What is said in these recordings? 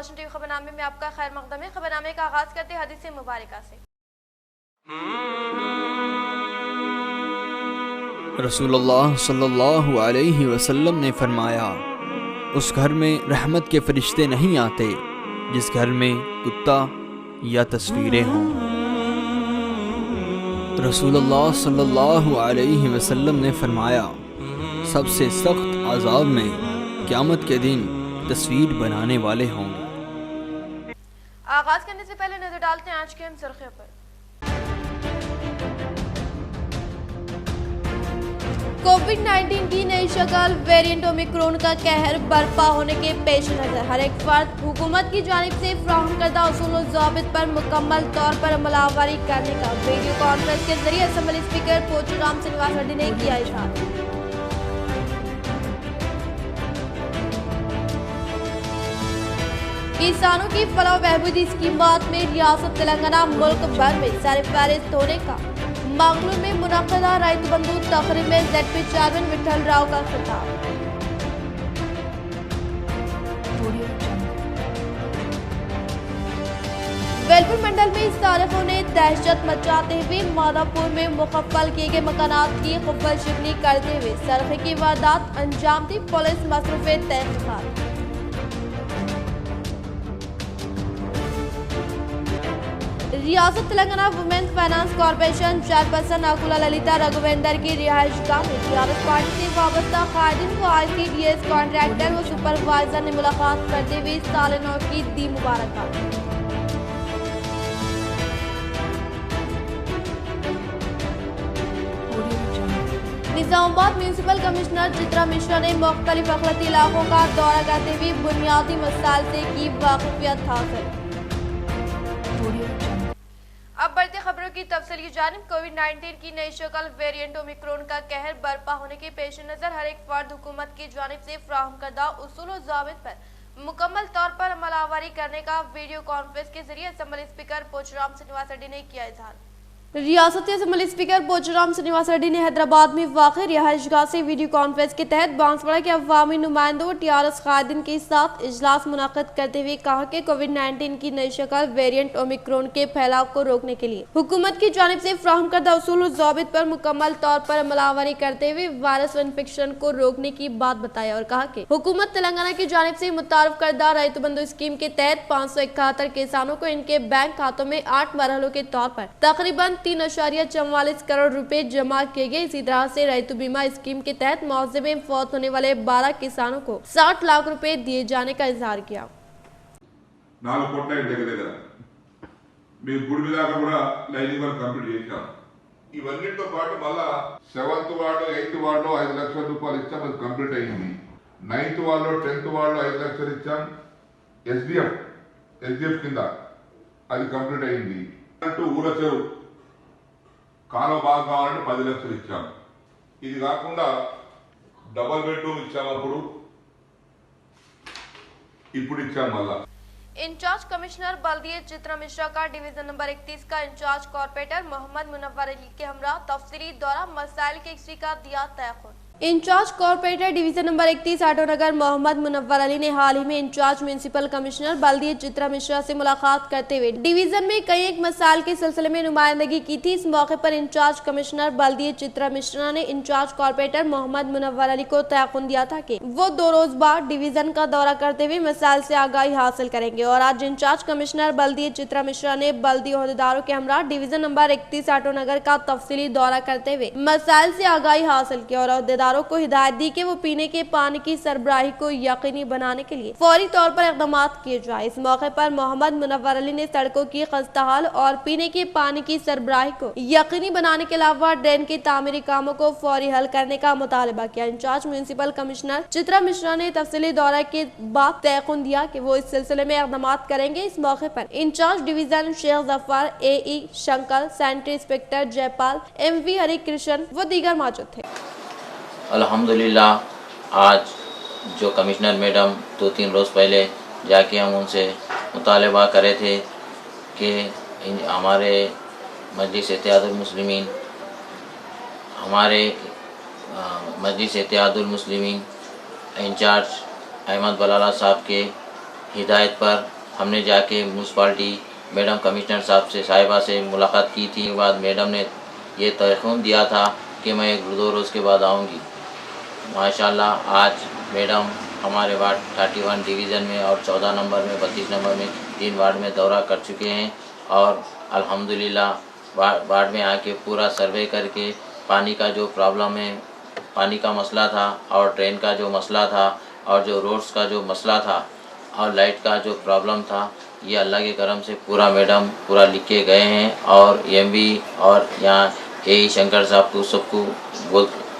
روشن T V خبرنامے میں آپ کا خیر مقدم ہے۔ خبرنامے کا آغاز کرتے حدیث مبارکہ سے۔ رسول اللہ صلی اللہ علیہ وسلم نے فرمایا، اس گھر میں رحمت کے فرشتے نہیں آتے جس گھر میں کتا یا تصویریں ہوں۔ رسول اللہ صلی اللہ علیہ وسلم نے فرمایا، سب سے سخت عذاب میں قیامت کے دن تصویر بنانے والے ہوں گے۔ آغاز کرنے سے پہلے نظر ڈالتے ہیں آج کے اہم سرخیوں پر۔ کووڈ-19 کی نئی شکل ویرینٹ اومیکرون کا قہر برپا ہونے کے پیش نظر ہر ایک فرد حکومت کی جانب سے فراہم کردہ اصول و ضوابط پر مکمل طور پر عمل آوری کرنے کا ویڈیو کانفرنس کے ذریعے اسمبلی اسپیکر پوچورام سرینواس ریڈی نے کیا اشارہ۔ کسانوں کی فلاح و بہبودی اسکیمات میں ریاست تلنگانہ ملک بھر میں سر فہرست ہونے کا منگلور میں منعقدہ رائت بندھو تقریب میں Z P chairman Vitthal Rao کا خطاب۔ ویلپور منڈل میں سارقوں نے دہشت مچاتے ہوئے مادھاپور میں مقفل کیے گئے مکانات کی قفل شکنی کرتے ہوئے سرقے کی واردات انجام دی، پولیس مصروف تحقیقات۔ ریاست Telangana women's finance corporation chairperson Akula Lalitha Raghavendra کی رہائش گاہ میں ٹیآرایس پارٹی سے وابستہ قائدین کو آئی سی ڈی ایس کانٹریکٹر و سپروائزر نے ملاقات کرتے ہوئے سال نو کی دی مبارکباد۔ نظام آباد میونسپل کمشنر چترا مشرا نے مختلف اقلیتی علاقوں کا دورہ کرتے ہوئے بنیادی مسائل سے کی واقفیت حاصل۔ اب بڑھتے خبروں کی تفصیل کی جانب۔ کووڈ-19 کی نئی شکل ویرینٹ اومیکرون کا قہر برپا ہونے کے پیش نظر ہر ایک فرد حکومت کی جانب سے فراہم کردہ اصول و ضوابط پر مکمل طور پر عمل آوری کرنے کا ویڈیو کانفرنس کے ذریعے اسمبلی اسپیکر پوچورام سرینواس ریڈی نے کیا اظہار۔ ریاستی اسمبلی اسپیکر پوچورام سرینواس ریڈی نے حیدرآباد میں واقع رہائش گاہ سے ویڈیو کانفرنس کے تحت بانسواڑہ کے عوامی نمائندوں اور ٹیآرایس قائدین کے ساتھ اجلاس منعقد کرتے ہوئے کہا کہ کووڈ-19 کی نئی شکل ویرینٹ اومیکرون کے پھیلاؤ کو روکنے کے لیے حکومت کی جانب سے فراہم کردہ اصول و ضوابط پر مکمل طور پر عمل آوری کرتے ہوئے وائرس انفیکشن کو روکنے کی بات بتایا اور کہا کہ حکومت تلنگانہ کی جانب سے متعارف کردہ رائت بندھو اسکیم کے تحت 571 کسانوں کو ان کے بینک کھاتوں میں 8 مرحلوں کے طور پر تقریباً 3.44 کروڑ روپے جمع کیے گئے۔ اسی طرح سے ریتو بیمہ اسکیم کے تحت معاوضے میں فوت ہونے والے 12 کسانوں کو 60 لاکھ روپے دیے جانے کا اظہار کیا۔ 4 కోట్ల దగ్గర మీరు గుడి మీద కూడా లైనింగ్ వర్క్ కంప్లీట్ చేశాం। ఇవన్నిటితో పాటు మళ్ళా 7th వార్డు 8th వార్డులో 5 లక్షల రూపాయలు ఇచ్చాం, అది కంప్లీట్ అయింది। 9th వార్డులో 10th వార్డులో 5 లక్షలు ఇచ్చాం, ఎస్డిఎఫ్ కింద అది కంప్లీట్ అయింది। ఊర చెరువు కాలువ బాగా కావాలంటే 10 లక్షలు ఇచ్చాం। ఇది కాకుండా డబల్ బెడ్రూమ్ ఇచ్చాం, అప్పుడు ఇప్పుడు ఇచ్చాం మళ్ళా। इंचार्ज कमिश्नर बल्दिया चित्रा मिश्रा का डिवीजन नंबर 31 का इंचार्ज कॉर्पोरेटर मोहम्मद मुनव्वर अली के हमरा तफसीली दौरा मसाइल के हिस्ट्री का दिया तयखुद। In charge corporator division number 31 Auto Nagar Mohammed Munawwar Ali ने हाल ही में इंचार्ज म्यूनिसिपल कमिश्नर बल्दिया चित्रा मिश्रा से मुलाकात करते हुए डिवीजन में कई एक मसाइल के सिलसिले में नुमाइंदगी की थी। इस मौके पर इंचार्ज कमिश्नर बल्दिया चित्रा मिश्रा ने इंचार्ज कॉर्पोरेटर मोहम्मद मुनव्वर अली को तयखुद दिया था कि वो 2 रोज बाद डिवीजन का दौरा करते हुए मसाइल से आगाही हासिल करेंगे। और आज इंचार्ज कमिश्नर बल्दिया चित्रा मिश्रा ने बल्दी ओहदेदारों के हमरा डिवीजन नंबर 31 आटो नगर का तफसीली दौरा करते हुए मसाइल से आगाही हासिल की और ओहदेदारों को हिदायत दी कि वो पीने के पानी की सरबराही को यकीनी बनाने के लिए फौरी तौर पर इक़दाम किए जाए। इस मौके पर मोहम्मद मुनव्वर अली ने सड़कों की खस्ताहाल और पीने के पानी की सरबराही को यकीनी बनाने के अलावा ड्रेन के तामीरी कामों को फौरी हल करने का मुतालबा किया। Incharge municipal commissioner Chitra Mishra ने तफसीली दौरा के बाद तयखुद दिया कि वो इस सिलसिले में इक़दाम करेंगे। इस मौके पर incharge division Sheikh Zafar, AE Shankar, sanitary inspector Jaipal, MV Hari Krishna व दीगर मौजूद थे। अल्हम्दुलिल्लाह आज जो कमिश्नर मैडम 2-3 रोज़ पहले जाके हम उनसे मुतालबा करे थे कि हमारे मजलिस इत्तेहादुल मुस्लिमीन इंचार्ज अहमद बलाला साहब के ہدایت پر ہم نے جا کے میونسپالٹی میڈم کمشنر صاحبہ سے ملاقات کی تھی. بعد میڈم نے یہ تیقن دیا تھا کہ میں 1-2 روز کے بعد آؤں گی. ماشاءاللہ آج میڈم ہمارے وارڈ 31 ڈویژن میں اور 14 نمبر میں 32 نمبر میں 3 وارڈ میں دورہ کر چکے ہیں اور الحمدللہ وارڈ میں آ کے پورا سروے کر کے پانی کا جو پرابلم ہے، پانی کا مسئلہ تھا اور ڈرین کا جو مسئلہ تھا اور جو روڈز کا جو مسئلہ تھا اور لائٹ کا جو پرابلم تھا، یہ اللہ کے کرم سے پورا میڈم پورا لکھ کے گئے ہیں. اور ایم بی اور یہاں اے شنکر صاحب کو سب کو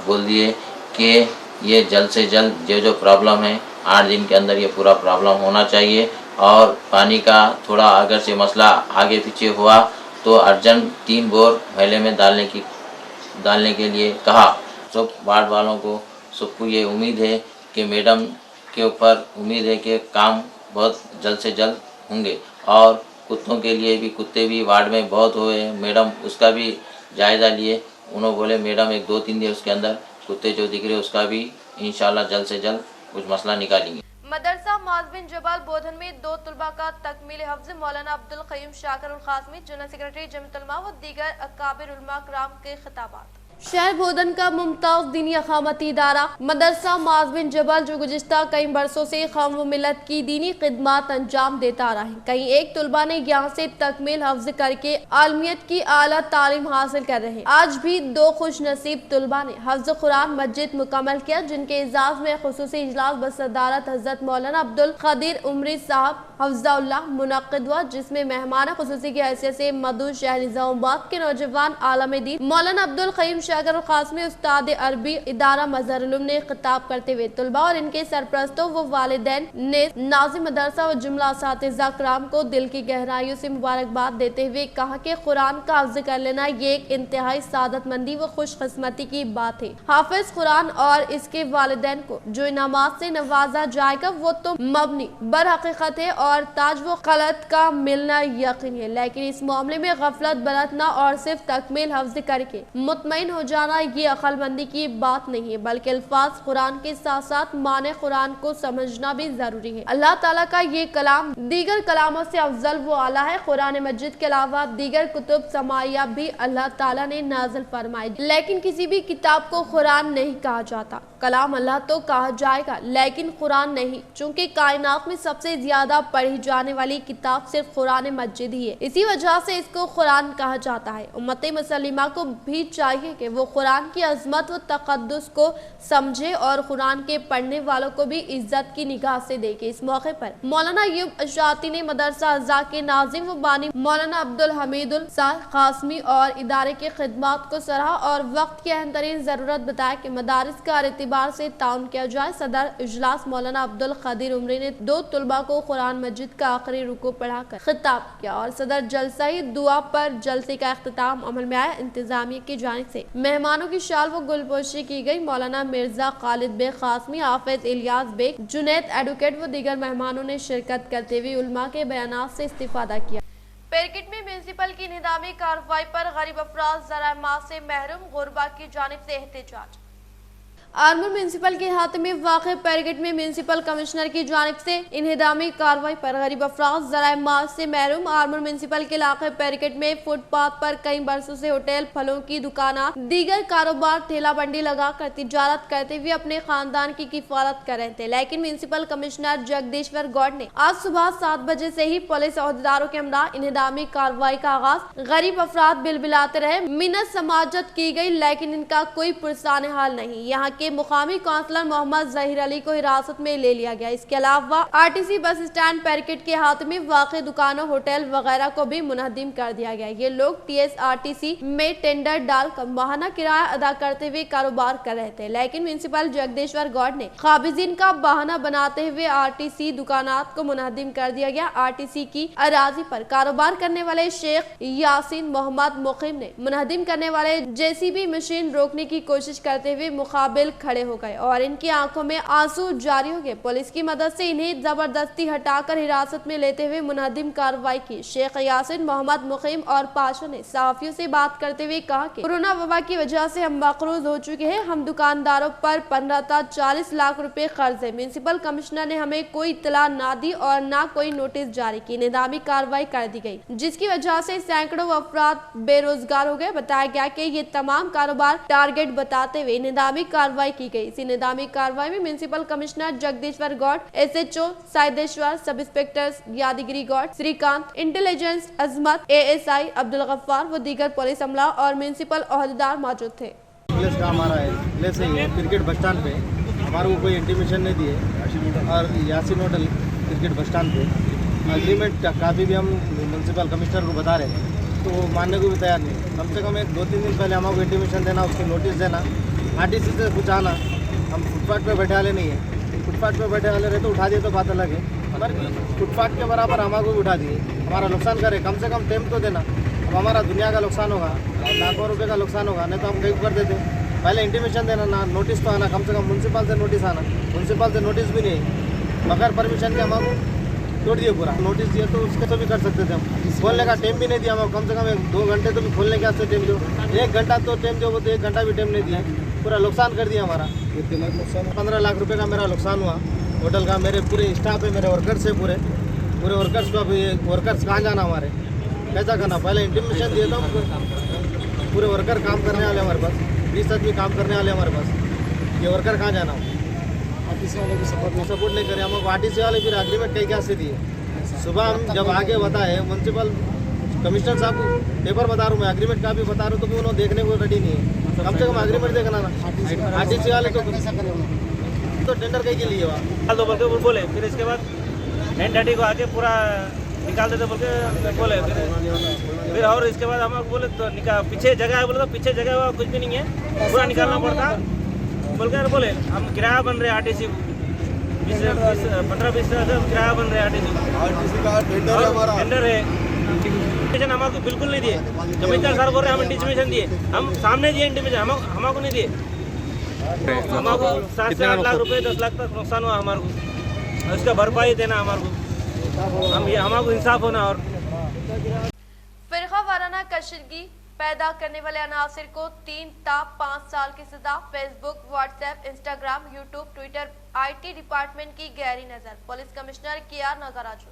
بول دیے کہ یہ جلد سے جلد جو پرابلم ہے 8 دن کے اندر یہ پورا پرابلم ہونا چاہیے. اور پانی کا تھوڑا اگر سے مسئلہ آگے پیچھے ہوا تو ارجنٹ 3 بور محلے میں ڈالنے کے لیے کہا. سب وارڈ والوں کو سب کو یہ امید ہے کہ میڈم کے اوپر امید ہے کہ کام بہت جلد سے جلد ہوں گے. اور کتوں کے لیے بھی، کتے بھی وارڈ میں بہت ہوئے ہیں، میڈم اس کا بھی جائزہ لیے. انہوں بولے میڈم 1-2-3 دن اس کے اندر کتے جو دکھ رہے اس کا بھی انشاءاللہ جلد سے جلد کچھ مسئلہ نکالیں گے. مدرسہ معاذ بن جبل بودھن میں 2 طلباء کا تکمیل حفظ. مولانا عبدالقیوم شاکر القاسمی جنرل سیکرٹری جمعیت علماء و دیگر اکابر علماء کرام کے خطابات. شہر بودھن کا ممتاز دینی اقامتی ادارہ مدرسہ معاذ بن جبل جو گزشتہ کئی برسوں سے قوم و ملت کی دینی خدمات انجام دیتا رہا ہے. کئی ایک طلباء نے یہاں سے تکمیل حفظ کر کے عالمیت کی اعلیٰ تعلیم حاصل کر رہے ہیں. آج بھی 2 خوش نصیب طلباء نے حفظ قرآن مجید مکمل کیا، جن کے اعزاز میں خصوصی اجلاس بصدارت حضرت مولانا عبدالقدیر عمری صاحب حفظہ اللہ منعقد ہوا، جس میں مہمان خصوصی کی حیثیت سے مدعو شہر نظام آباد کے نوجوان عالم دین مولانا عبدالقیوم شاکر القاسمی استاد عربی ادارہ مظہر العلوم نے خطاب کرتے ہوئے طلباء اور ان کے سرپرستوں و والدین نے ناظم مدرسہ و جملہ اساتذہ کرام کو دل کی گہرائیوں سے مبارکباد دیتے ہوئے کہا کہ قرآن کا حفظ کر لینا یہ ایک انتہائی سعادت مندی و خوش قسمتی کی بات ہے. حافظ قرآن اور اس کے والدین کو جو انعامات سے نوازا جائے گا وہ تو مبنی بر حقیقت ہے اور تاج و خلعت کا ملنا یقین ہے، لیکن اس معاملے میں غفلت برتنا اور صرف تکمیل حفظ کر کے مطمئن ہو جانا یہ عقل مندی کی بات نہیں ہے، بلکہ الفاظ قرآن کے ساتھ ساتھ معنی قرآن کو سمجھنا بھی ضروری ہے. اللہ تعالیٰ کا یہ کلام دیگر کلاموں سے افضل و اعلیٰ ہے. قرآن مجید کے علاوہ دیگر کتب سماعیہ بھی اللہ تعالیٰ نے نازل فرمائے، لیکن کسی بھی کتاب کو قرآن نہیں کہا جاتا. کلام اللہ تو کہا جائے گا لیکن قرآن نہیں، چونکہ کائنات میں سب سے زیادہ پڑھی جانے والی کتاب صرف قرآن مجید ہی ہے، اسی وجہ سے اس کو قرآن کہا جاتا ہے. امت مسلمہ کو بھی چاہیے کہ وہ قرآن کی عظمت و تقدس کو سمجھے اور قرآن کے پڑھنے والوں کو بھی عزت کی نگاہ سے دیکھے. اس موقع پر مولانا ایوب اشاعتی نے مدرسہ اعزاء کے ناظم و بانی مولانا عبدالحمید الصالح قاسمی اور ادارے کی خدمات کو سراہا اور وقت کی اہم ترین ضرورت بتایا کہ مدارس کا ہر اعتبار سے تعاون کیا جائے. صدر اجلاس مولانا عبدالقدیر عمری نے 2 طلباء کو قرآن مجید کا آخری رکوع پڑھا کر خطاب کیا اور صدر جلسہ دعا پر جلسے کا اختتام عمل میں آیا. انتظامیہ کی جانب سے مہمانوں کی شال و گل پوشی کی گئی. مولانا مرزا خالد بیگ قاسمی، حافظ الیاس بیگ، جنید ایڈوکیٹ و دیگر مہمانوں نے شرکت کرتے ہوئے علماء کے بیانات سے استفادہ کیا. پیرکٹ میں میونسپل کی انہدامی کارروائی پر غریب افراد ذرائع ماء سے محروم غربا کی جانب سے احتجاج. آرمور میونسپل کے احاطے میں واقع پیرگٹ میں میونسپل کمشنر کی جانب سے انہدامی کارروائی پر غریب افراد ذرائع ماء سے محروم. آرمور میونسپل کے علاقے پیرگٹ میں فٹ پاتھ پر کئی برسوں سے ہوٹل، پھلوں کی دکانات، دیگر کاروبار ٹھیلا بنڈی لگا کر تجارت کرتے ہوئے اپنے خاندان کی کفالت کر رہے تھے، لیکن میونسپل کمشنر جگدیشور گوڑ نے آج صبح 7 بجے سے ہی پولیس عہدیداروں کے ہمراہ انہدامی کارروائی کا آغاز. غریب افراد بلبلاتے رہے، منت سماجت کی گئی لیکن ان کا کوئی پرسان حال نہیں. یہاں کے مقامی کونسلر محمد ظہیر علی کو حراست میں لے لیا گیا. اس کے علاوہ RTC بس اسٹینڈ پیرکٹ کے ہاتھ میں واقع دکانوں، ہوٹل وغیرہ کو بھی منہدم کر دیا گیا. یہ لوگ TSRTC میں ٹینڈر ڈال کر ماہانہ کرایہ ادا کرتے ہوئے کاروبار کر رہے تھے، لیکن میونسپل جگدیشور گوڑ نے قابضین کا بہانہ بناتے ہوئے RTC دکانات کو منہدم کر دیا گیا. RTC کی اراضی پر کاروبار کرنے والے شیخ یاسین محمد مقیم نے منہدم کرنے والے JCB مشین روکنے کی کوشش کرتے ہوئے مقابل खड़े हो गए और इनकी आंखों में आंसू जारी हो गए। पुलिस की मदद से इन्हें जबरदस्ती हटाकर हिरासत में लेते हुए मुनहदिम कार्रवाई की। शेख यासिन, मोहम्मद मुकीम और पाशा ने सहाफियों से बात करते हुए कहा कि कोरोना वबा की वजह से हम मकरूज हो चुके हैं। हम दुकानदारों पर 15 था 40 लाख रुपए कर्ज है। म्यूनिसिपल कमिश्नर ने हमें कोई इत्तला ना दी और ना कोई नोटिस जारी की। निदामी कार्रवाई कर दी गई, जिसकी वजह से सैकड़ों अफराद बेरोजगार हो गए। बताया गया कि ये तमाम कारोबार टारगेट बताते हुए निदामी कार्रवाई की गई। इसी निदामी कार्रवाई में म्यूनिसिपल कमिश्नर जगदीश्वर गौड़, SHO साइदेश्वर, सब इंस्पेक्टर यादगिरी गौड़, श्रीकांत, इंटेलिजेंस अजमत, ASI अब्दुल गफ्फार व दीगर पुलिस अमला और म्यूनिसिपल ओहदेदार मौजूद थे। प्लेस का हमारा है, प्लेस है ये क्रिकेट बस स्टैंड पे। हमारे को कोई इंटीमेशन नहीं दिए और Yasin hotel cricket bus stand पे एग्रीमेंट काफ़ी भी हम म्यूनसिपल कमिश्नर को बता रहे हैं तो वो मानने को भी तैयार नहीं। कम से कम 2-3 दिन पहले हमको इंटीमेशन देना, उसको नोटिस देना, RTC से कुछ आना। हम फुटपाथ पे बैठे वाले नहीं है। फुटपाथ पे बैठे वाले रहे तो उठा दिए तो बात अलग है, पर फुटपाथ के बराबर हमको भी उठा दिए। हमारा नुकसान करे, कम से कम टाइम तो देना। अब हमारा दुनिया का नुकसान होगा, लाखों रुपए का नुकसान होगा, नहीं तो हम कहीं कर देते। पहले इंटीमेशन देना ना, नोटिस तो आना, कम से कम म्यूनसिपल से नोटिस आना। म्यूनसिपल से नोटिस भी नहीं, बगैर परमिशन के हमको तोड़ दिए पूरा। नोटिस दिए तो उसके तो भी कर सकते थे हम। खोलने का टाइम भी नहीं दिया हमको, कम से कम 1-2 घंटे तो भी खोलने के वास्ते टाइम दो। 1 घंटा तो टाइम दो, तो 1 घंटा भी टाइम नहीं दिया, पूरा नुकसान कर दिया हमारा। 15 लाख रुपए का मेरा नुकसान हुआ होटल का। मेरे पूरे स्टाफ है, मेरे वर्कर्स है, पूरे वर्कर्स को। अभी वर्कर्स कहाँ जाना हमारे, कैसा करना? पहले इंटीमेशन दिए तो पूरे वर्कर काम करने वाले हमारे पास, 20 आदमी काम करने वाले हमारे पास। ये वर्कर कहाँ जाना? RTC वाले भी सपोर्ट नहीं करे हमको। RTC वाले फिर एग्रीमेंट कहीं क्या से दिए? सुबह हम जब आगे बताए म्यूनसिपल कमिश्नर साहब को, पेपर बता रहा हूँ मैं, एग्रीमेंट का भी बता रहा हूँ, तो भी उन्होंने देखने को रेडी नहीं है। कम से कम एग्रीमेंट देखना ना। RTC वाले तो टेंडर कहीं के लिए वहाँ दो बोल के बोले, फिर इसके बाद 10:30 को आके पूरा निकाल देते बोल के बोले। फिर और इसके बाद हम बोले तो पीछे जगह है, बोले तो पीछे जगह हुआ कुछ भी नहीं है, पूरा निकालना पड़ता बोल कर बोले। हम किराया बन रहे RTC को, 15-20 किराया बन रहे RTC का टेंडर है। इंटीमेशन हमको बिल्कुल नहीं दिए। कमिश्नर सर बोल रहे हम इंटीमेशन दिए, हम सामने दिए इंटीमेशन, हमको नहीं दिए। हमको 7 से 8 लाख रुपए 10 लाख तक नुकसान हुआ हमारे को, उसका भरपाई देना हमारे को, हमको इंसाफ होना। और फिरका वाराना कशीदगी पैदा करने वाले अनासिर को 3 ता 5 साल की सजा। Facebook, WhatsApp, Instagram, YouTube, Twitter, IT department की गहरी नजर। Police commissioner KR Nagaraju.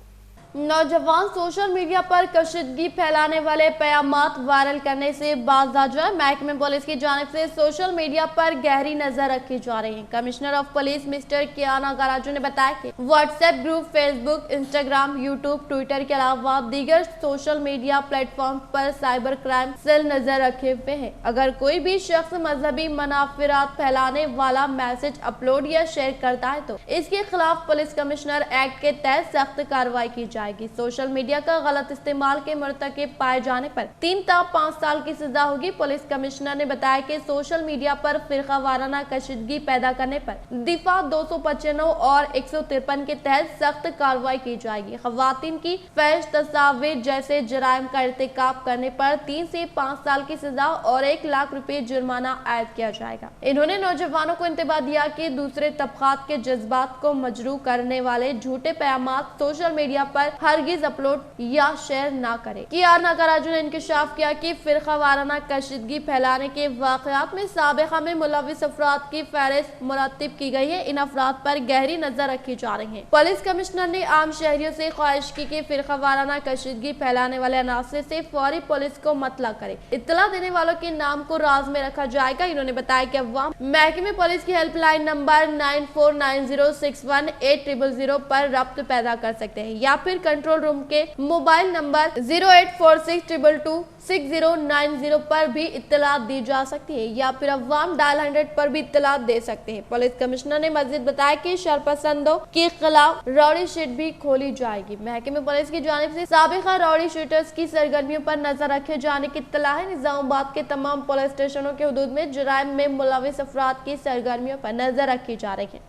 नौजवान सोशल मीडिया पर कशीदगी फैलाने वाले पैगामात वायरल करने से बाज आ जाए। महकमे पुलिस की जानिब से सोशल मीडिया पर गहरी नजर रखी जा रही है। Commissioner of police mister KR Nagaraju ने बताया कि WhatsApp group, Facebook, Instagram, YouTube, Twitter के अलावा दीगर सोशल मीडिया प्लेटफॉर्म पर साइबर क्राइम सेल नजर रखे हुए है। अगर कोई भी शख्स मजहबी मनाफिरात फैलाने वाला मैसेज अपलोड या शेयर करता है तो इसके खिलाफ पुलिस कमिश्नर एक्ट के तहत सख्त कार्रवाई की जाएगी। सोशल मीडिया का गलत इस्तेमाल के मुर्तकिब पाए जाने पर 3 ता 5 साल की सजा होगी। पुलिस कमिश्नर ने बताया कि सोशल मीडिया पर फिरका वाराना कशीदगी पैदा करने पर दिफा 295 और 153 के तहत सख्त कार्रवाई की जाएगी। खवातीन की फहश तस्वीर जैसे जराइम का इर्तिकाब करने पर 3 से 5 साल की सजा और 1 लाख रुपए जुर्माना आयद किया जाएगा। इन्होंने नौजवानों को इंतबाह दिया कि दूसरे तबकात के जज्बात को मजरू करने वाले झूठे पैगामात सोशल मीडिया पर हरगिज अपलोड या शेयर ना करें। KR नागराजू ने इंकशाफ किया कि फिरका वाराना कशीदगी फैलाने के वाकयात में साबिका में मुलविस अफराद की फहरिस्त मुरतब की गई है। इन अफराद पर गहरी नजर रखी जा रही है। पुलिस कमिश्नर ने आम शहरियों से ख्वाहिश की कि फिरका वाराना कशीदगी फैलाने वाले अनासर से फौरी पुलिस को मतला करे। इत्तला देने वालों के नाम को राज में रखा जाएगा। इन्होंने बताया कि अवाम महकमे पुलिस की हेल्पलाइन नंबर 9490618000 पर रब्त पैदा कर सकते हैं या फिर कंट्रोल रूम के मोबाइल नंबर 08462226090 पर भी इत्तला दी जा सकती है या फिर अवाम डायल 100 पर भी इत्तला दे सकते हैं। पुलिस कमिश्नर ने मजीद बताया कि शरपसंदों के खिलाफ रौडी शीट भी खोली जाएगी। महकमे पुलिस की जानिब से साबिका रौडी शूटर्स की सरगर्मियों पर नजर रखे जाने की इत्तला है। निजामाबाद के तमाम पुलिस स्टेशनों के हुदूद में जराइम में मुलविस अफराद की सरगर्मियों पर नजर रखी जा रही है।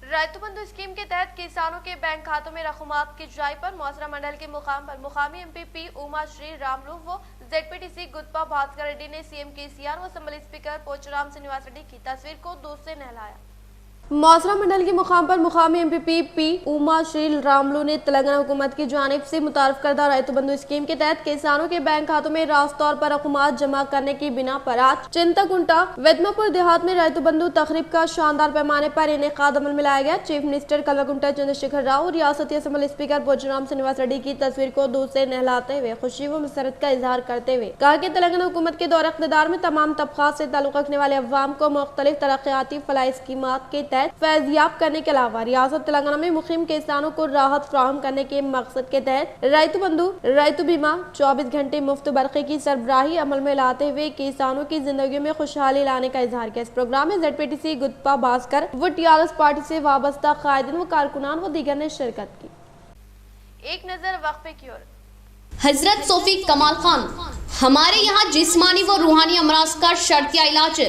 रैतु बंधु स्कीम के तहत किसानों के बैंक खातों में रकमात की जाई पर मौसरा मंडल के मुकाम पर मुकामी MPP उमा श्री रामलू व जेडपीटीसी गुत्पा भास्कर रेड्डी ने सीएम केसीआर व असेंबली स्पीकर पोचुराम श्रीनिवास रेड्डी की तस्वीर को दूध से नहलाया। मौसरा मंडल के मुकाम पर मुकामी एमपीपी पी उमा श्री रामलू ने तेलंगाना हुकूमत की जानिब से मुतारफ करदा रायतु बंधु स्कीम के तहत किसानों के बैंक खातों में रास्त तौर पर रकूमात जमा करने की बिना पर आज चिंताकुंटा वेदमापुर देहात में रायतु बंधु तकरीब का शानदार पैमाने पर इनेकाद अमल में लाया गया। चीफ मिनिस्टर कल्वकुंटा चंद्रशेखर राव और रियासती असेंबली स्पीकर पोचुराम श्रीनिवास रेड्डी की तस्वीर को दूध से नहलाते हुए खुशी व मसरत का इजहार करते हुए कहा कि तेलंगाना हुकूमत के दौर इक़्तिदार में तमाम तबक़ात से ताल्लुक़ रखने वाले अवाम को मुख्तलिफ तरक्याती फलाही स्कीमात के फैज़याब करने के अलावा रियासत तेलंगाना में मुक़ीम किसानों को राहत फराहम करने के मकसद के तहत रायतु बंधु रायतु बीमा 24 घंटे मुफ्त बरक़ी की सरबराही अमल में लाते हुए किसानों की जिंदगी में खुशहाली लाने का इजहार किया। इस प्रोग्राम में जेडपीटीसी गुत्पा भास्कर व टीआरएस पार्टी से वाबस्ता कायदीन व कारकुनान व दीगर ने शिरकत की। एक नजर वक्फे की ओर। हजरत सोफी कमाल खान, हमारे यहाँ जिस्मानी व रूहानी अमराज का शर्तिया इलाज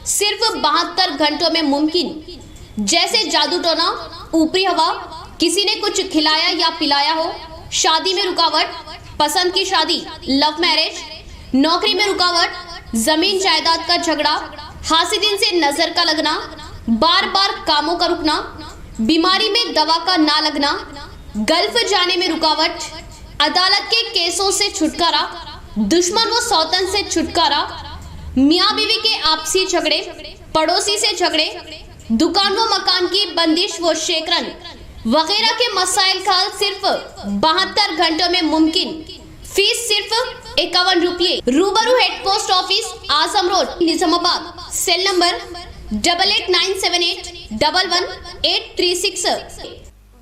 सिर्फ 72 घंटों में मुमकिन। जैसे जादू टोना, ऊपरी हवा, किसी ने कुछ खिलाया या पिलाया हो, शादी में रुकावट, पसंद की शादी, लव मैरिज, नौकरी में रुकावट, जमीन जायदाद का झगड़ा, हासिदिन से नजर का लगना, बार बार कामों का रुकना, बीमारी में दवा का ना लगना, गल्फ जाने में रुकावट, अदालत के केसों से छुटकारा, दुश्मन व सौतन से छुटकारा, मियाँ बीवी के आपसी झगड़े, पड़ोसी से झगड़े, दुकान व मकान की बंदिश व शेकरन वगैरह के मसाइल का हल सिर्फ 72 घंटों में मुमकिन। फीस सिर्फ 51 रुपये। रूबरू head post office, Azam road, Nizamabad. Cell number 8897811836।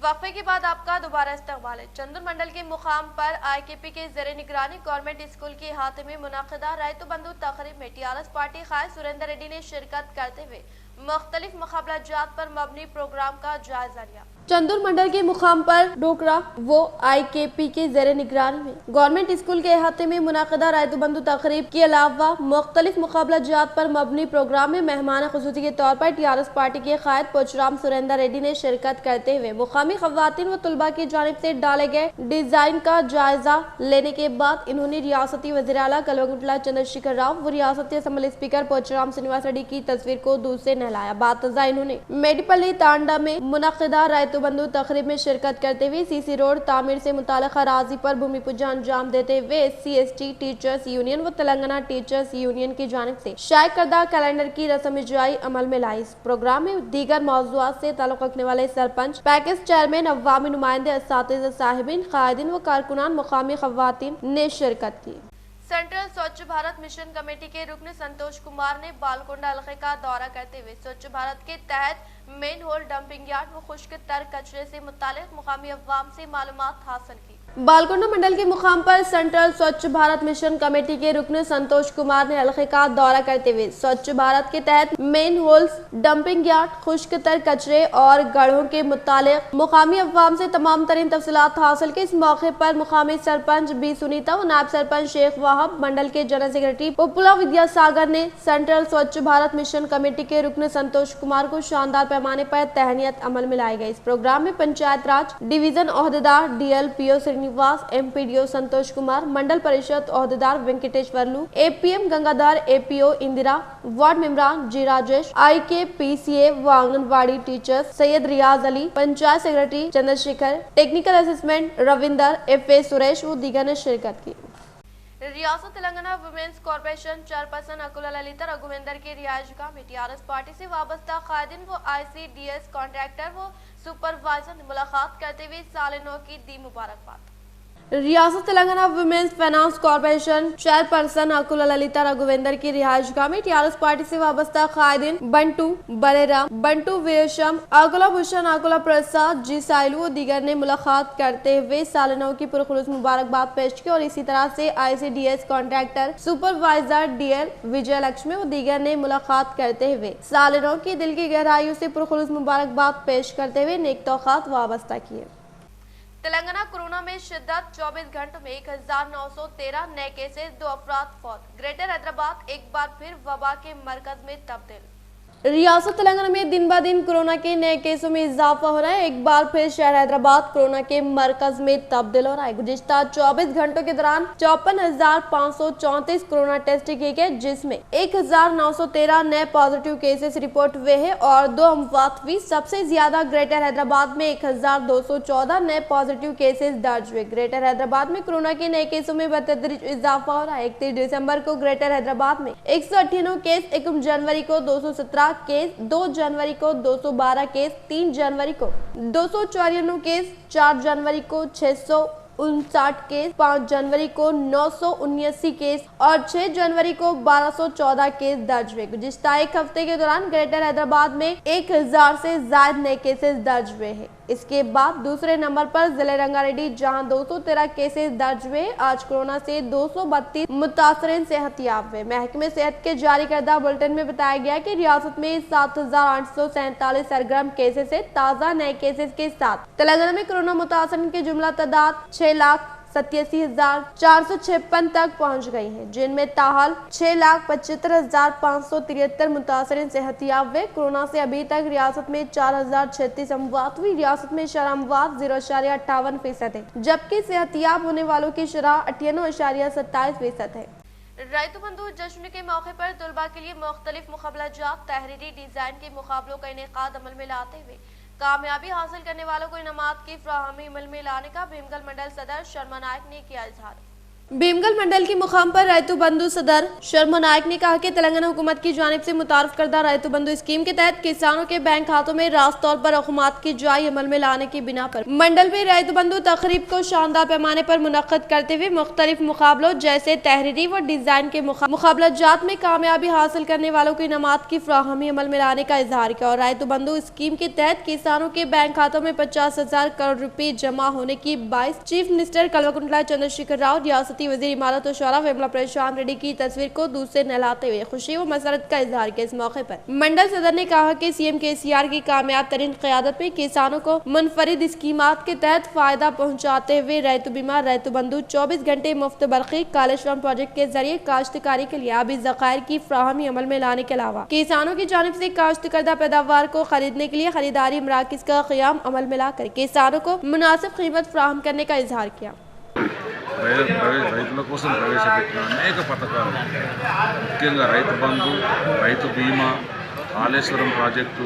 वक्फे के बाद आपका दोबारा इस्तकबाल है। चंदूर मंडल के मुकाम पर आईकेपी के ज़ेरे निगरानी गवर्नमेंट स्कूल के अहाते में मुनाकिदा रायतु बंधु तकरीब में टीआरएस पार्टी कायद सुरेंद्र रेड्डी ने शिरकत करते हुए मुख्तलिफ मुकाबलाजात पर मबनी प्रोग्राम का जायजा लिया। चंदूर मंडल के मुकाम पर डोकरा वो आईकेपी के ज़ेरे निगरानी में गवर्नमेंट स्कूल के अहाते में मुनाकिदा रायतु बंधु तकरीब के अलावा मुख्तलिफ मुकाबलाजात पर मबनी प्रोग्राम में मेहमान खुसूसी के तौर पर टीआरएस पार्टी के कायद पोचुराम सुरेंद्र रेड्डी ने शिरकत करते हुए मुकामी खवातीन व तुलबा की जानिब से डाले गए डिजाइन का जायजा लेने के बाद इन्होंने रियासती वज़ीर आला कल्वकुंटला चंद्रशेखर राव व रियासती असेंबली स्पीकर पोचुराम श्रीनिवास रेड्डी की तस्वीर को दूध से नहलाया। बातजा इन्होंने मेडिपल्ली तांडा में मुनाकिदा रायतु बंधु तकरीब में शिरकत करते हुए सीसी रोड तामीर से मुताल्लिक़ अराज़ी पर भूमि पूजा अंजाम देते हुए SC/ST टीचर्स यूनियन व तेलंगाना टीचर्स यूनियन की जानिब से शाये करदा कैलेंडर की रस्म इजराई अमल में लाई। इस प्रोग्राम में दीगर मौज़ूआत से ताल्लुक़ रखने वाले सरपंच, पैकेज चेयरमैन, अवामी नुमाइंदे, असातिज़ा साहिबीन, कायदीन व कारकुनान, मुकामी खवातीन ने शिरकत की। सेंट्रल स्वच्छ भारत मिशन कमेटी के रुकन संतोष कुमार ने बालकोंडा इलाके का दौरा करते हुए स्वच्छ भारत के तहत मेन होल डंपिंग यार्ड व खुश्क तर कचरे से मुताल्लिक़ मुकामी अवाम से मालूमात हासिल की। बालकोंडा मंडल के मुकाम पर सेंट्रल स्वच्छ भारत मिशन कमेटी के रुकन संतोष कुमार ने इलाके का दौरा करते हुए स्वच्छ भारत के तहत मेन होल्स, डंपिंग यार्ड, खुश्क तर कचरे और गढ़ों के मुताल्लिक़ मुकामी अवाम से तमाम तरीन तफसीलात हासिल की। इस मौके पर मुकामी सरपंच बी सुनीता व नायब सरपंच शेख वाहब, मंडल के जनरल सेक्रेटरी पपुला विद्यासागर ने सेंट्रल स्वच्छ भारत मिशन कमेटी के रुकन संतोष कुमार को शानदार पैमाने पर तहनीत अमल में लाई गई। इस प्रोग्राम में पंचायत राज डिवीजन ओहदेदार DL PO Srinivas, MPDO Santosh Kumar, Mandal Parishad ओहदेदार Venkateswarlu, APM Gangadhar, APO Indira, ward मेंबरान जी राजेश, IKPCA व anganwadi teachers Syed Riyaz Ali, panchayat secretary Chandrashekar, technical assistant Ravinder, FA Suresh व दीगर ने शिरकत की। रियासत Telangana women's corporation chairperson Akula Lalitha Raghavendra के रिहायशगाह में टीआरएस पार्टी से वाबस्ता कायदीन व ICDS कॉन्ट्रैक्टर व सुपरवाइजर ने मुलाकात करते हुए साल नौ की दी मुबारकबाद। रियासत Telangana women's finance corporation chairperson Akula Lalitha Raghuvendra की रिहायशगाह में टीआरएस पार्टी से वाबस्ता कायदीन बंटू बलेराम, बंटू वीरशम, अकुला भूषण, अकुला प्रसाद जी साइलू और दीगर ने मुलाकात करते हुए साल नौ की पुरखुलूस मुबारकबाद पेश की और इसी तरह से ICDS कॉन्ट्रैक्टर सुपरवाइजर DL विजय लक्ष्मी और दीगर ने मुलाकात करते हुए साल नौ की दिल की गहराइयों से पुरखुलूस मुबारकबाद पेश करते हुए नेक तौक़ात वाबस्ता किए। तेलंगाना कोरोना में शिद्दत, 24 घंटों में 1913 नए केसेस, 2 अफराद फौत। ग्रेटर हैदराबाद एक बार फिर वबा के मरकज में तब्दील। रियासत तेलंगाना में दिन ब दिन कोरोना के नए केसों में इजाफा हो रहा है। एक बार फिर शहर हैदराबाद कोरोना के मरकज में तब्दील हो रहा है। गुज़िश्ता 24 घंटों के दौरान 54,534 कोरोना टेस्ट किए गए, जिसमें 1,913 नए पॉजिटिव केसेस रिपोर्ट हुए हैं और 2 अमवात हुई। सबसे ज्यादा ग्रेटर हैदराबाद में 1,214 नए पॉजिटिव केसेस दर्ज हुए। ग्रेटर हैदराबाद में कोरोना के नए केसों में बतदरीज इजाफा हो रहा है। 31 दिसंबर को ग्रेटर हैदराबाद में 198 केस, 1 जनवरी को 217 केस, 2 जनवरी को 212 केस, 3 जनवरी को 294 केस, 4 जनवरी को 659 केस, 5 जनवरी को 979 केस और 6 जनवरी को 1214 केस दर्ज हुए। गुज़िश्ता एक हफ्ते के दौरान ग्रेटर हैदराबाद में 1000 से ज्यादा नए केसेस दर्ज हुए हैं। इसके बाद दूसरे नंबर पर जिले रंगारेड्डी, जहां 213 केसेस दर्ज हुए। आज कोरोना से 232 मुतासरीन सेहतयाब हुए। महकमे सेहत के जारी करदा बुलेटिन में बताया गया कि रियासत में 7,847 सरगर्म केसेस है। ताज़ा नए केसेस के साथ तेलंगाना में कोरोना मुतासरीन की जुमला तादाद 6,87,456 तक पहुंच गई है, जिनमें ताहाल 6,75,573 मुतासरीन सेहतयाब हुए। कोरोना से अभी तक रियासत में 4,036 अमवात हुई। रियासत में शरह अमवात 0.58% है, जबकि सेहतयाब होने वालों की शरह 98.27% है। रैतु बंधु जश्न के मौके पर तलबा के लिए मुख्तलिफ मुकाबलाजात, तहरीरी डिजाइन के मुकाबलों का इनेकाद अमल में लाते हुए कामयाबी हासिल करने वालों को इनामात की फ्राहमी अमल में लाने का भीमगल मंडल सदर शर्मा नायक ने किया इजहार। भीमगल मंडल की मुकाम पर रैतु बंधु सदर शर्मा नायक ने कहा कि तेलंगाना हुकूमत की जानिब से मुतारफ करदा रैतु बंधु स्कीम के तहत किसानों के बैंक खातों में रास्त तौर पर रकूमात की जाई अमल में लाने की बिना पर मंडल में रैतु बंधु तकरीब को शानदार पैमाने पर मुनक्कद करते हुए मुख्तलिफ मुकाबलों जैसे तहरीरी व डिजाइन के मुकाबलाजात में कामयाबी हासिल करने वालों को इनामात की फ्राहमी अमल में लाने का इजहार किया और रैतु बंधु स्कीम के तहत किसानों के बैंक खातों में 50,000 करोड़ रुपए जमा होने की बाइस चीफ मिनिस्टर कल्वकुंटला चंद्रशेखर राव, रियासती वज़ीर इमारत और शौरा वेमला प्रशांत रेड्डी की तस्वीर को दूर से नहलाते हुए खुशी व मसरत का इजहार किया। इस मौके पर मंडल सदर ने कहा कि सीएम केसीआर की कामयाब तरीन क़यादत में किसानों को मुनफरिद स्कीमात के तहत फायदा पहुँचाते हुए रैतु बीमा, रैतु बंधु, 24 घंटे मुफ्त बरक़ी, कालेश्वरम प्रोजेक्ट के जरिए काश्तकारी के लिए आबी ज़खायर की फ्राहमी अमल में लाने के अलावा किसानों की जानिब से काश्त करदा पैदावार को खरीदने के लिए खरीदारी मराकिज़ का क़याम अमल में लाकर किसानों को मुनासिब कीमत फ्राहम करने का इजहार किया। రైతుల కోసం ప్రవేశపెట్టిన అనేక పథకాలు, ముఖ్యంగా రైతు బంధు, రైతు బీమా, కాళేశ్వరం ప్రాజెక్టు,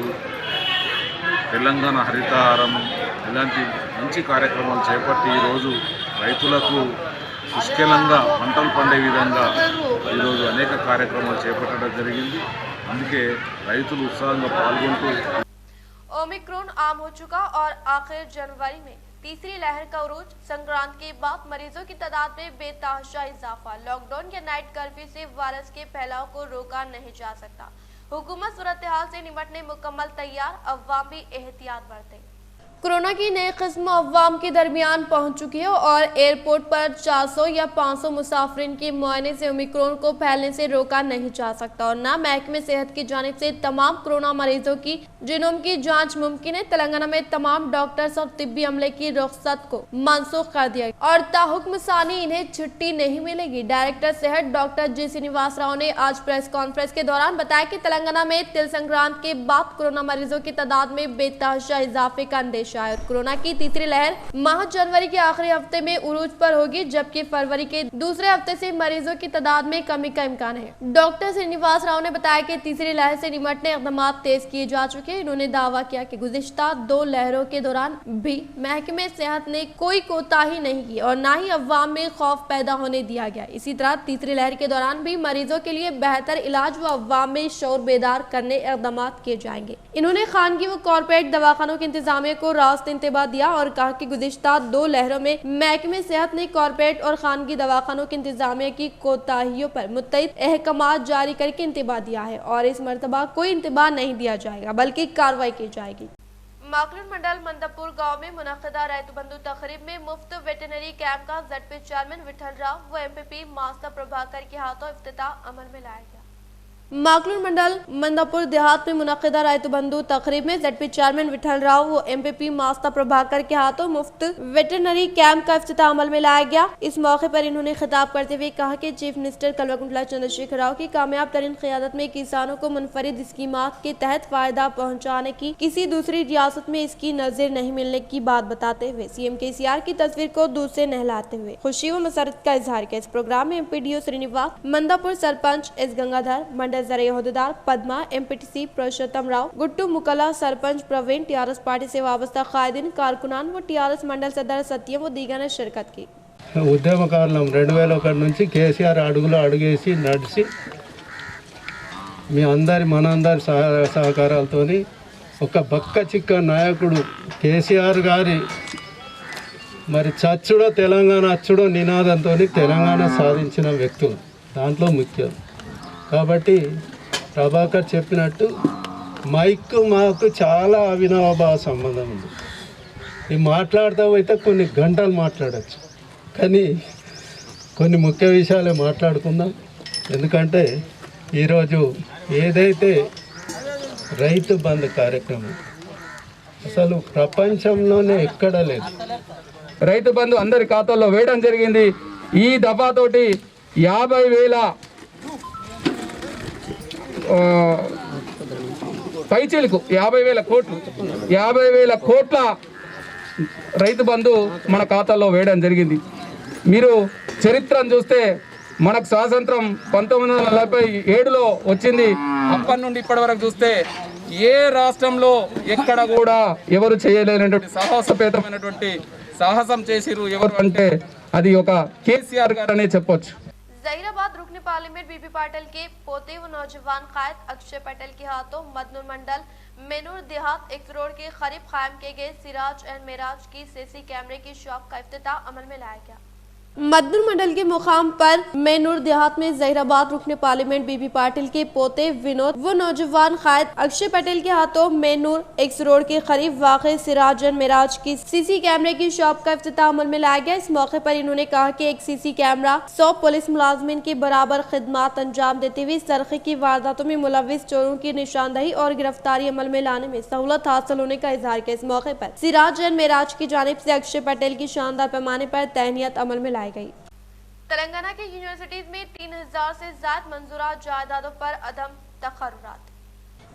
తెలంగాణ హరితహారం ఇలాంటి మంచి కార్యక్రమాలు చేపట్టి ఈరోజు రైతులకు పుష్కలంగా పంటలు పండే విధంగా ఈరోజు అనేక కార్యక్రమాలు చేపట్టడం జరిగింది। అందుకే రైతులు ఉత్సాహంగా పాల్గొంటూ ओमिक्रॉन आम हो चुका और आखिर जनवरी में तीसरी लहर का उरूज, संक्रांत के बाद मरीजों की तादाद में बेतहाशा इजाफा। लॉकडाउन या नाइट कर्फ्यू से वायरस के फैलाव को रोका नहीं जा सकता। हुकूमत सूरत हाल से निपटने मुकम्मल तैयार, अवाम भी एहतियात बरते। कोरोना की नई किस्म अवाम के दरमियान पहुंच चुकी है और एयरपोर्ट पर 400 या 500 मुसाफिरीन के मुआयने से ओमिक्रॉन को फैलने से रोका नहीं जा सकता और न महकमे सेहत की जानिब से तमाम कोरोना मरीजों की जिनोम की जांच मुमकिन है। तेलंगाना में तमाम डॉक्टर्स और तिब्बी अमले की रुख्सत को मनसूख कर दिया और ताहुक्म सानी इन्हें छुट्टी नहीं मिलेगी। डायरेक्टर सेहत डॉक्टर जी श्रीनिवास राव ने आज प्रेस कॉन्फ्रेंस के दौरान बताया कि तेलंगाना में तिल संक्रांत के बाद कोरोना मरीजों की तादाद में बेतहाशा इजाफे का अंदेशा है और कोरोना की तीसरी लहर माह जनवरी के आखिरी हफ्ते में उरूज पर होगी, जबकि फरवरी के दूसरे हफ्ते से मरीजों की तादाद में कमी का इम्कान है। डॉक्टर श्रीनिवास राव ने बताया कि तीसरी लहर से निपटने इक़दाम तेज किए जा चुके हैं। इन्होंने दावा किया कि गुज़िश्ता 2 लहरों के दौरान भी महकमे सेहत ने कोई कोताही नहीं की और न ही अवाम में खौफ पैदा होने दिया गया। इसी तरह तीसरी लहर के दौरान भी मरीजों के लिए बेहतर इलाज व अवाम में शौर बेदार करने इक़दाम किए जाएंगे। इन्होंने खानगी व कॉर्पोरेट दवाखानों के इंतजामिया को रास्त इंतबाह दिया और कहा कि गुज़िश्ता 2 लहरों में महकमे सेहत ने कॉर्पोरेट और खानगी दवाखानों के इंतजामिया की कोताहियों पर मुत्तहिद अहकामात जारी करके इंतबाह दिया है और इस मरतबा कोई इंतबाह नहीं दिया जाएगा बल्कि कार्रवाई की जाएगी। माकलन मंडल मंदपुर गांव में मुनक्किदा रैतु बंधु तकरीब में मुफ्त वेटनरी कैंप का ZP चेयरमैन विठल राव व MPP मास्टर प्रभाकर के हाथों इफ्तिताह अमल में लाया गया। माकलूर मंडल मंदापुर देहात में मुनक्किदा रायतु बंधु तकरीब में ZP चेयरमैन विठल राव व MPP मास्ता प्रभाकर के हाथों मुफ्त वेटरनरी कैंप का इफ्तिताह अमल में लाया गया। इस मौके पर इन्होंने खिताब करते हुए कहा कि चीफ मिनिस्टर कल्वकुंतला चंद्रशेखर राव की कामयाब तरीन क़ियादत में किसानों को मुनफरिद स्कीमात के तहत फायदा पहुँचाने की किसी दूसरी रियासत में इसकी नजर नहीं मिलने की बात बताते हुए CM KCR की तस्वीर को दूर से नहलाते हुए खुशी व मसरत का इजहार किया। इस प्रोग्राम में MPDO श्रीनिवास, मंदापुर सरपंच S गंगाधर, मंडल जरिए अहदेदार पद्मा, MPTC पुरुषोत्तम राव, गुट्टू मुकला, सरपंच प्रवीण, TRS पार्टी से वाबस्ता कायदीन, कारकुनान व TRS मंडल सदर सत्यम व दीगर ने शिरकत की। ఉద్యమకారులం 2001 నుంచి కేసీఆర్ అడుగులో అడుగేసి నడిచి మనందరి సహకారాలతోని ఒక బక్క చిక్క నాయకుడు కేసీఆర్ గారి మరి చచ్చుడో తెలంగాణ అచ్చుడో నినాదంతో తెలంగాణ సాధించిన వ్యక్తులు దాంట్లో ముఖ్యం కాబట్టి ప్రభాకర్ చెప్పినట్టు మైక్ మాకు చాలా అవినాభావ సంబంధం ఉంది. ఈ మాట్లాడుతూ అయితే కొన్ని గంటలు మాట్లాడచ్చు, కానీ కొన్ని ముఖ్య విషయాలే మాట్లాడుకుందాం. ఎందుకంటే ఈరోజు ఏదైతే రైతు బంధు కార్యక్రమం అసలు ప్రపంచంలోనే ఎక్కడ లేదు. రైతు బంధు అందరి ఖాతాల్లో వేయడం జరిగింది. ఈ దఫాతోటి 50,000 పైచీలకు 50,000 కోట్ల రైతు బంధు మన ఖాతాల్లో వేయడం జరిగింది. మీరు చరిత్రను చూస్తే మనకు స్వాతంత్రం 1947లో వచ్చింది. అప్పటి నుండి ఇప్పటి వరకు చూస్తే ఏ రాష్ట్రంలో ఎక్కడ కూడా ఎవరు చేయలేనటువంటి సాహసపేతమైనటువంటి సాహసం చేసిరు ఎవరు అంటే అది ఒక కేసీఆర్ గారనే చెప్పొచ్చు. जहीराबाद रुकन पार्लियामेंट बीबी पाटिल के पोते व नौजवान कायद अक्षय पटेल के हाथों मदनूर मंडल मेनूर देहात एक रोड के करीब कायम किए गए सिराज एंड मेराज की CC कैमरे की शॉप का इफ्तिताह अमल में लाया गया। मदनूर मंडल के मुकाम पर मेनूर देहात में जहीराबाद रुकन पार्लियामेंट बीबी पाटिल के पोते विनोद व नौजवान कायद अक्षय पटेल के हाथों मेनूर एक्स रोड के करीब वाक़े सिराज एंड मेराज की CC कैमरे की शॉप का इफ्तिताह अमल में लाया गया। इस मौके पर इन्होंने कहा कि एक CC कैमरा 100 पुलिस मुलाजमीन की बराबर खिदमात अंजाम देते हुए सरखे की वारदातों में मुलविस चोरों की निशानदही और गिरफ्तारी अमल में लाने में सहूलत हासिल होने का इजहार किया। इस मौके पर सिराज एंड मेराज की जानिब से अक्षय पटेल की शानदार पैमाने पर तहनीत अमल में लाई गई। तेलंगाना की यूनिवर्सिटीज में 3000 से ज्यादा मंजूरा जायदादों पर अदम तकर्रुरात।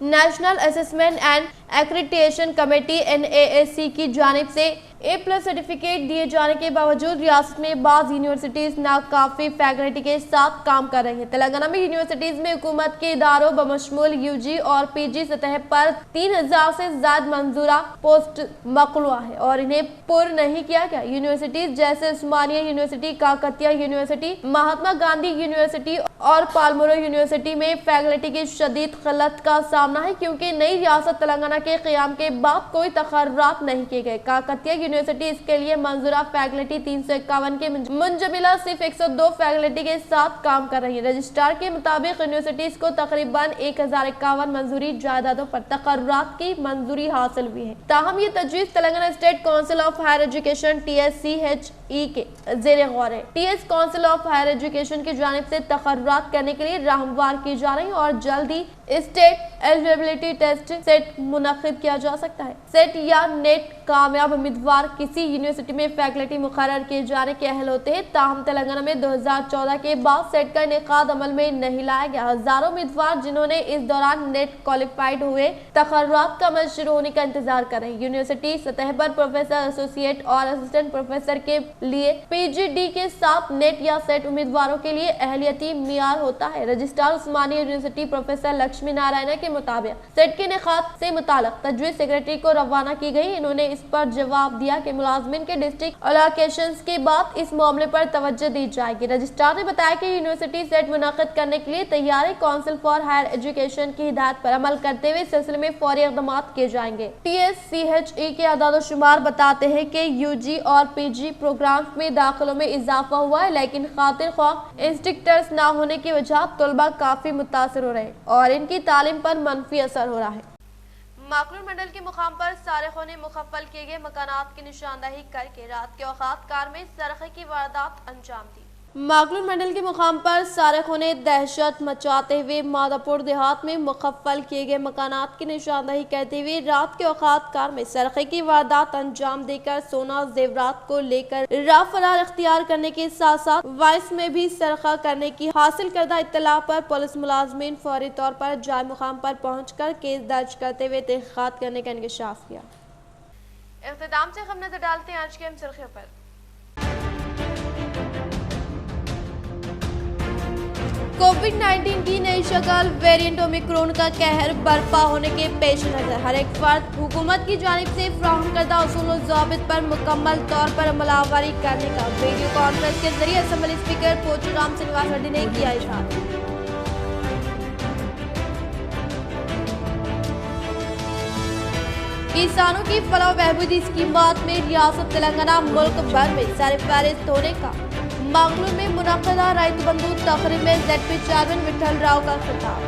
National assessment and accreditation committee NAAC की जानिब से A+ सर्टिफिकेट दिए जाने के बावजूद रियासत में बाज़ यूनिवर्सिटीज नाकाफी फैकल्टी के साथ काम कर रही हैं। तेलंगाना में यूनिवर्सिटीज में हुकूमत के इदारों बमशमूल UG और PG सतह पर 3000 से ज्यादा मंजूरा पोस्ट मकलूआ है और इन्हें पुर नहीं किया गया। यूनिवर्सिटीज जैसे उस्मानिया university, Kakatiya university, Mahatma Gandhi university और पालमोरो यूनिवर्सिटी में फैकल्टी की शदीद किल्लत का सामना है क्योंकि नई रियासत तेलंगाना के क़याम के बाद कोई तकर्रुरात नहीं किए गए। काकतिया यूनिवर्सिटी इसके लिए मंजूरा फैकल्टी 351 के मुंजमिला सिर्फ 102 फैकल्टी के साथ काम कर रही है। रजिस्ट्रार के मुताबिक यूनिवर्सिटीज को तकरीबन 1051 मंजूरी जायदादों पर तकर्रुरात की मंजूरी हासिल हुई है। ताहम ये तजवीज़ Telangana state council of higher education TSCHE के ज़ेरे गौर है। TS council of higher education की जानिब से तकर्रुरात करने के लिए राहनुमाई की जा रही है और जल्द ही स्टेट एलिजिबिलिटी टेस्ट सेट मुनक्किद किया जा सकता है। सेट या नेट कामयाब उम्मीदवार किसी यूनिवर्सिटी में फैकल्टी मुकर्रर किए जाने के अहल होते हैं। ताहम तेलंगाना में 2014 के बाद सेट का इनेकाद अमल में नहीं लाया गया। हजारों उम्मीदवार जिन्होंने इस दौरान नेट क्वालिफाइड हुए तकर्रुरात का अमल शुरू होने का इंतजार कर रहे हैं। यूनिवर्सिटी सतह पर प्रोफेसर, एसोसिएट और असिस्टेंट प्रोफेसर के लिए PGD के साथ नेट या सेट उम्मीदवारों के लिए अहलियती मियार होता है। रजिस्ट्रार उस्मानिया यूनिवर्सिटी प्रोफेसर लक्ष्मी नारायण के मुताबिक सेट के इनेकाद से मुताल्लिक तजवीज़ सेक्रेटरी को रवाना की गई। इन्होंने इस पर जवाब दिया कि मुलाजमिन के डिस्ट्रिक्ट अलोकेशंस के बाद इस मामले पर तवज्जो दी जाएगी। रजिस्ट्रार ने बताया कि यूनिवर्सिटी सेट मुनक्किद करने के लिए तैयारी काउंसिल फॉर हायर एजुकेशन की हिदायत पर अमल करते हुए इस सिलसिले में फौरी इक़दाम किए जाएंगे। TSCHE के आदाद-ओ-शुमार बताते हैं कि UG और PG प्रोग्राम्स में दाखिलों में इजाफा हुआ है, लेकिन खातिर ख्वाह इंस्ट्रक्टर्स ना होने की वजह तलबा काफी मुतासिर हो रहे हैं और इनकी तालीम पर मनफी असर हो रहा है। माकलूर मंडल के मुकाम पर सारिकों ने मुखफ़्फ़ल किए गए मकानात की निशानदही करके रात के औक़ात कार में सरखे की वारदात अंजाम दी। मागलून मंडल के मुकाम पर सारखों ने दहशत मचाते हुए मादापुर देहात में मुकफ्फल किए गए मकानात की निशानदही करते हुए रात के औकात कार में सरखे की वारदात अंजाम देकर सोना जेवरात को लेकर राह फरार इख्तियार करने के साथ साथ वाइस में भी सरखा करने की हासिल करदा इत्तला पर पुलिस मुलाजमीन फौरी तौर पर जाए मुकाम पर पहुंचकर केस दर्ज करते हुए तहकीकात करने का इंकशाफ किया। इख्तिताम से हम नजर डालते हैं आज के अहम सुर्खियों पर। कोविड-19 की नई शक्ल वेरिएंट ओमिक्रॉन का कहर बर्पा होने के पेश नजर हर एक फर्द हुकूमत की जानिब से फराहम करदा उसूल और ज़ाबित पर मुकम्मल तौर पर अमलावरी करने का वीडियो कॉन्फ्रेंस के जरिए असेंबली स्पीकर पोचूराम श्रीनिवास रेड्डी ने किया इशारा। किसानों की फलाह बहबूदी स्कीमात में रियासत तेलंगाना मुल्क भर में सरफहरिस्त होने का मागलून में मुनक़दा रैतु बंधु तकरीब में ZP चेयरमैन विठल राव का खिताब।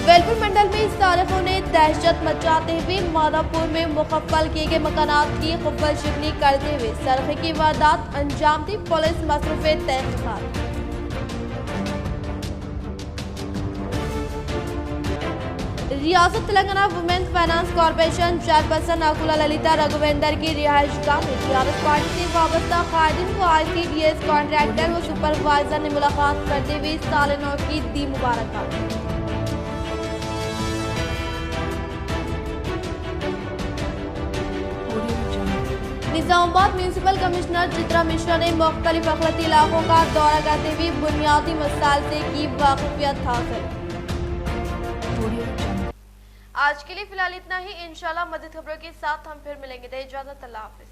वेलपुर मंडल में सारिकों ने दहशत मचाते हुए मादापुर में मुकफ्फल किए गए मकानात की खुफल शिकनी करते हुए सरखे की वारदात अंजाम दी पुलिस मसरूफ तहकीकात। रियासत Telangana women's finance corporation chairperson Akula Lalitha Raghuvendra की रिहाइशगाह में टीआरएस पार्टी से वाबस्ता कायदीन को ICDS कॉन्ट्रैक्टर व सुपरवाइजर ने मुलाकात करते हुए साल नौ की दी मुबारकबाद। निजामाबाद म्यूनिसिपल कमिश्नर चित्रा मिश्रा ने मुख्तलिफ अखलती इलाकों का दौरा करते हुए बुनियादी मसाइल से की वाकिफियत हासिल। आज के लिए फिलहाल इतना ही। इंशाल्लाह मज़ीद खबरों के साथ हम फिर मिलेंगे। इजाज़त, अल्लाह हाफ़िज़।